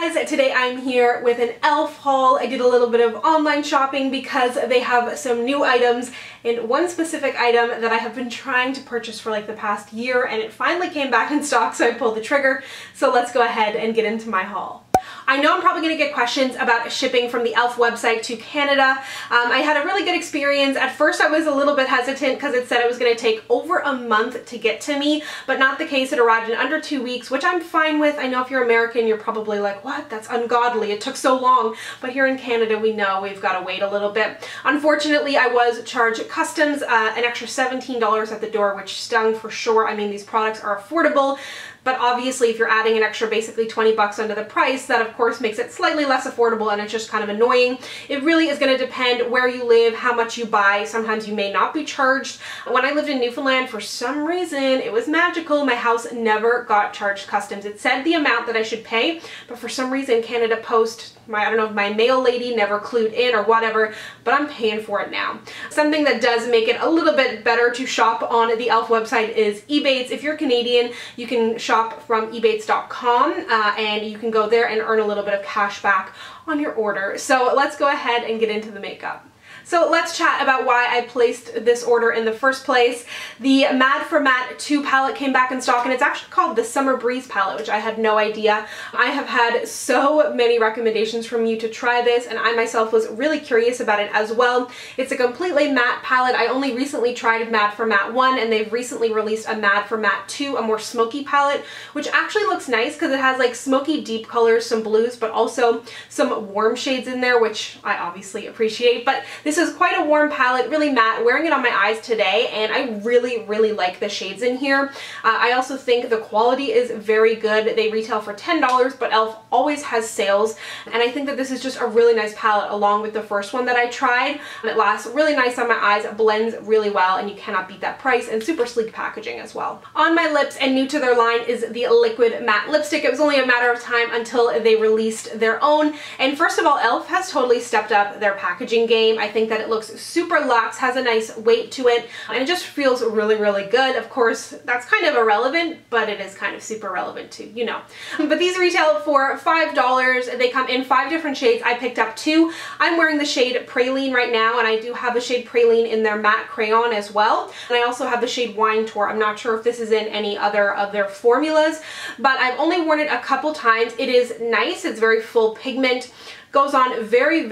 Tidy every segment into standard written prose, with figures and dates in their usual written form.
guys, today I'm here with an e.l.f. haul. I did a little bit of online shopping because they have some new items and one specific item that I have been trying to purchase for like the past year, and it finally came back in stock, so I pulled the trigger. So let's go ahead and get into my haul. I know I'm probably going to get questions about shipping from the e.l.f. website to Canada. I had a really good experience. At first I was a little bit hesitant because it said it was going to take over a month to get to me, but not the case. It arrived in under 2 weeks, which I'm fine with. I know if you're American, you're probably like, what? That's ungodly. It took so long. But here in Canada, we know we've got to wait a little bit. Unfortunately, I was charged customs, an extra $17 at the door, which stung for sure. I mean, these products are affordable. But obviously, if you're adding an extra basically 20 bucks under the price, that of course makes it slightly less affordable, and it's just kind of annoying. It really is going to depend where you live, how much you buy. Sometimes you may not be charged. When I lived in Newfoundland, for some reason, it was magical. My house never got charged customs. It said the amount that I should pay, but for some reason, Canada Post, I don't know if my mail lady never clued in or whatever, but I'm paying for it now. Something that does make it a little bit better to shop on the e.l.f. website is Ebates. If you're Canadian, you can shop from ebates.com and you can go there and earn a little bit of cash back on your order. So let's go ahead and get into the makeup. So let's chat about why I placed this order in the first place. The Mad for Matte 2 palette came back in stock, and it's actually called the Summer Breeze palette, which I had no idea. I have had so many recommendations from you to try this, and I myself was really curious about it as well. It's a completely matte palette. I only recently tried Mad for Matte 1, and they've recently released a Mad for Matte 2, a more smoky palette, which actually looks nice because it has like smoky deep colors, some blues, but also some warm shades in there, which I obviously appreciate. But this is quite a warm palette, really matte. Wearing it on my eyes today, and I really like the shades in here. I also think the quality is very good. They retail for $10, but e.l.f. always has sales, and I think that this is just a really nice palette along with the first one that I tried. It lasts really nice on my eyes, it blends really well, and you cannot beat that price, and super sleek packaging as well. On my lips, and new to their line, is the Liquid Matte Lipstick. It was only a matter of time until they released their own, and first of all, e.l.f. has totally stepped up their packaging game. I think that it looks super luxe, has a nice weight to it, and it just feels really good. Of course, that's kind of irrelevant, but it is kind of super relevant too, you know. But these retail for $5. They come in 5 different shades. I picked up 2. I'm wearing the shade Praline right now, and I do have the shade Praline in their matte crayon as well. And I also have the shade Wine Tour. I'm not sure if this is in any other of their formulas, but I've only worn it a couple times. It is nice. It's very full pigment. Goes on very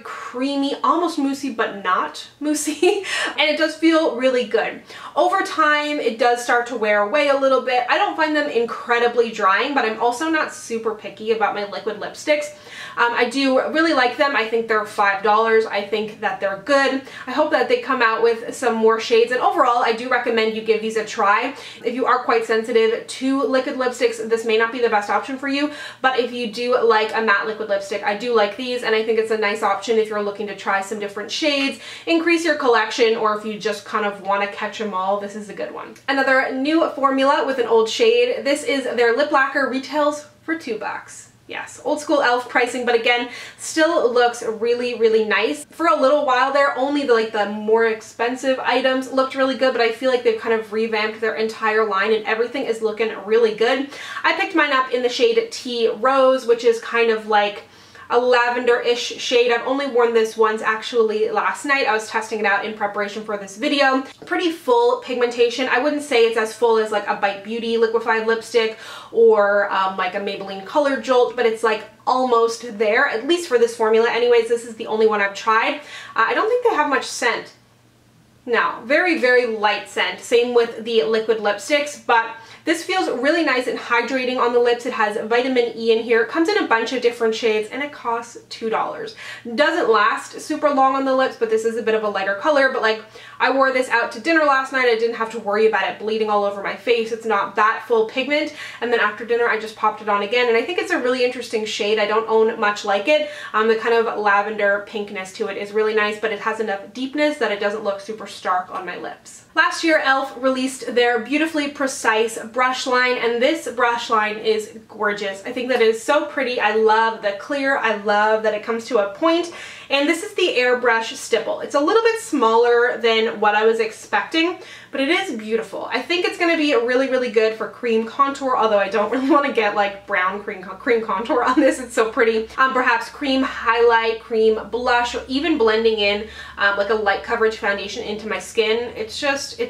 creamy, almost moussey, but not moussey, and it does feel really good. Over time, it does start to wear away a little bit. I don't find them incredibly drying, but I'm also not super picky about my liquid lipsticks. I do really like them. I think they're $5. I think that they're good. I hope that they come out with some more shades, and overall, I do recommend you give these a try. If you are quite sensitive to liquid lipsticks, this may not be the best option for you, but if you do like a matte liquid lipstick, I do like these, and I think it's a nice option if you're looking to try some different shades, increase your collection, or if you just kind of want to catch them all, this is a good one. Another new formula with an old shade. This is their lip lacquer, retails for $2. Yes, old school e.l.f. pricing, but again, still looks really nice. For a little while there, only the more expensive items looked really good, but I feel like they've kind of revamped their entire line and everything is looking really good. I picked mine up in the shade Tea Rose, which is kind of like a lavender-ish shade. I've only worn this once actually last night. I was testing it out in preparation for this video. Pretty full pigmentation. I wouldn't say it's as full as like a Bite Beauty liquefied lipstick or like a Maybelline Color Jolt, but it's like almost there, at least for this formula. Anyways, this is the only one I've tried. I don't think they have much scent. No, very light scent. Same with the liquid lipsticks, but this feels really nice and hydrating on the lips. It has vitamin E in here. It comes in a bunch of different shades, and it costs $2. Doesn't last super long on the lips, but this is a bit of a lighter color. But like, I wore this out to dinner last night. I didn't have to worry about it bleeding all over my face. It's not that full pigment. And then after dinner, I just popped it on again, and I think it's a really interesting shade. I don't own much like it. The kind of lavender pinkness to it is really nice, but it has enough deepness that it doesn't look super stark on my lips. Last year, e.l.f. released their Beautifully Precise brush line, and this brush line is gorgeous. I think that it is so pretty. I love the clear. I love that it comes to a point. And this is the Airbrush Stipple. It's a little bit smaller than what I was expecting, but it is beautiful. I think it's going to be really, really good for cream contour, although I don't really want to get like brown cream contour on this. It's so pretty. Perhaps cream highlight, cream blush, or even blending in like a light coverage foundation into my skin. It's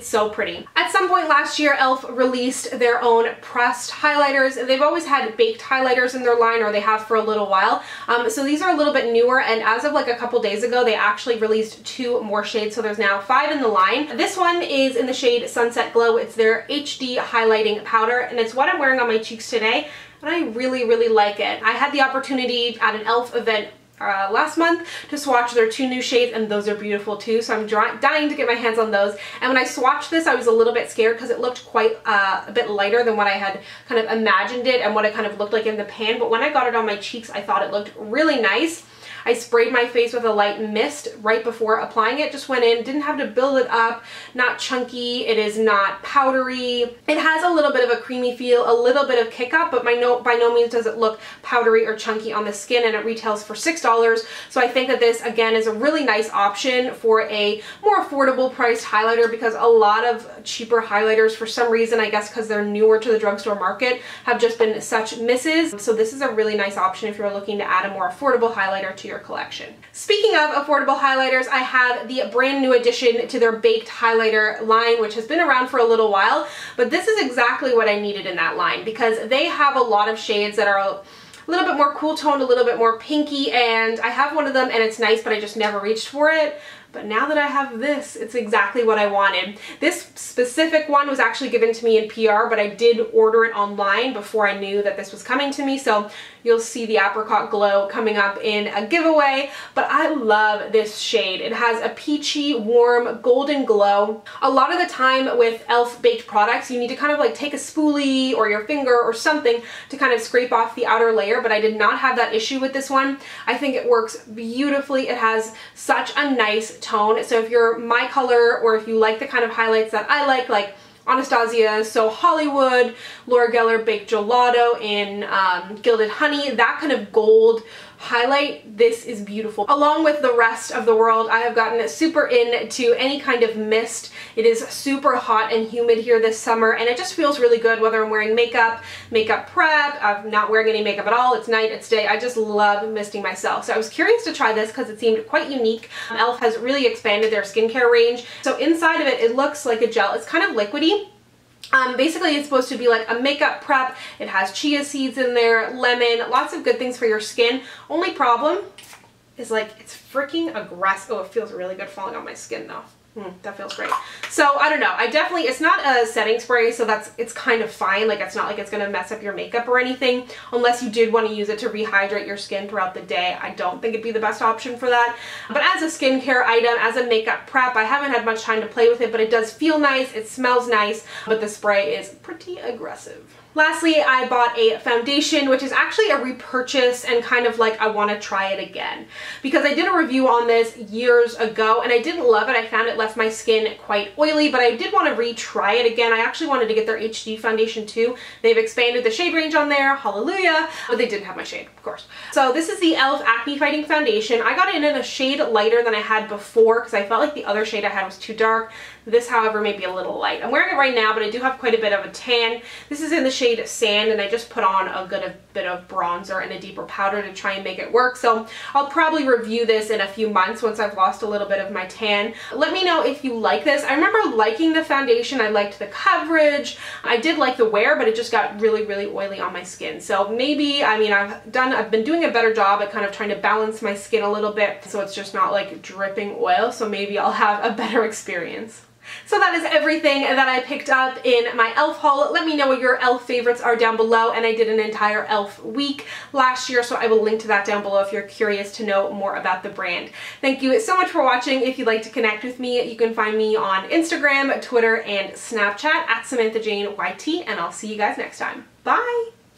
so pretty. At some point last year, e.l.f. released their own pressed highlighters. They've always had baked highlighters in their line, or they have for a little while. So these are a little bit newer, and as of like a couple days ago, they actually released 2 more shades, so there's now 5 in the line. This one is in the shade Sunset Glow. It's their HD highlighting powder, and it's what I'm wearing on my cheeks today, and I really, really like it. I had the opportunity at an e.l.f. event last month to swatch their 2 new shades, and those are beautiful too, so I'm dying to get my hands on those. And when I swatched this, I was a little bit scared because it looked quite a bit lighter than what I had kind of imagined it and what it kind of looked like in the pan, but when I got it on my cheeks, I thought it looked really nice. I sprayed my face with a light mist right before applying it. Just went in, didn't have to build it up, not chunky, it is not powdery. It has a little bit of a creamy feel, a little bit of kick up, but by no means does it look powdery or chunky on the skin, and it retails for $6. So I think that this, again, is a really nice option for a more affordable priced highlighter, because a lot of cheaper highlighters, for some reason, I guess because they're newer to the drugstore market, have just been such misses. So this is a really nice option if you're looking to add a more affordable highlighter to your collection. Speaking of affordable highlighters, I have the brand new addition to their baked highlighter line, which has been around for a little while, but this is exactly what I needed in that line, because they have a lot of shades that are a little bit more cool toned, a little bit more pinky, and I have one of them and it's nice, but I just never reached for it. But now that I have this, it's exactly what I wanted. This specific one was actually given to me in PR, but I did order it online before I knew that this was coming to me. So you'll see the Apricot Glow coming up in a giveaway. But I love this shade. It has a peachy, warm, golden glow. A lot of the time with e.l.f. baked products, you need to kind of like take a spoolie or your finger or something to kind of scrape off the outer layer, but I did not have that issue with this one. I think it works beautifully. It has such a nice tone. So if you're my color, or if you like the kind of highlights that I like Anastasia, So Hollywood, Laura Geller Baked Gelato in Gilded Honey, that kind of gold highlight, this is beautiful. Along with the rest of the world, I have gotten super into any kind of mist. It is super hot and humid here this summer, and it just feels really good whether I'm wearing makeup prep, I'm not wearing any makeup at all, it's night, it's day. I just love misting myself. So I was curious to try this because it seemed quite unique. e.l.f. has really expanded their skincare range. So inside of it, it looks like a gel. It's kind of liquidy. Basically, it's supposed to be like a makeup prep. It has chia seeds in there, lemon, lots of good things for your skin. Only problem is like it's freaking aggressive. Oh, it feels really good falling on my skin though. That feels great. So I don't know. It's not a setting spray, so it's kind of fine. Like it's not like it's going to mess up your makeup or anything, unless you did want to use it to rehydrate your skin throughout the day. I don't think it'd be the best option for that. But as a skincare item, as a makeup prep, I haven't had much time to play with it, but it does feel nice. It smells nice, but the spray is pretty aggressive. Lastly, I bought a foundation, which is actually a repurchase and kind of like I want to try it again, because I did a review on this years ago and I didn't love it. I found it left my skin quite oily, but I did want to retry it again. I actually wanted to get their HD foundation too. They've expanded the shade range on there, hallelujah, but they didn't have my shade, of course. So this is the e.l.f. Acne Fighting Foundation. I got it in a shade lighter than I had before because I felt like the other shade I had was too dark. This, however, may be a little light. I'm wearing it right now, but I do have quite a bit of a tan. This is in the shade Sand, and I just put on a good bit of bronzer and a deeper powder to try and make it work. So I'll probably review this in a few months once I've lost a little bit of my tan. Let me know if you like this. I remember liking the foundation. I liked the coverage. I did like the wear, but it just got really, really oily on my skin. So maybe, I mean, I've been doing a better job at kind of trying to balance my skin a little bit so it's just not like dripping oil. So maybe I'll have a better experience. So that is everything that I picked up in my e.l.f. haul. Let me know what your e.l.f. favorites are down below, and I did an entire e.l.f. week last year, so I will link to that down below if you're curious to know more about the brand. Thank you so much for watching. If you'd like to connect with me, you can find me on Instagram, Twitter, and Snapchat at SamanthaJaneYT, and I'll see you guys next time. Bye!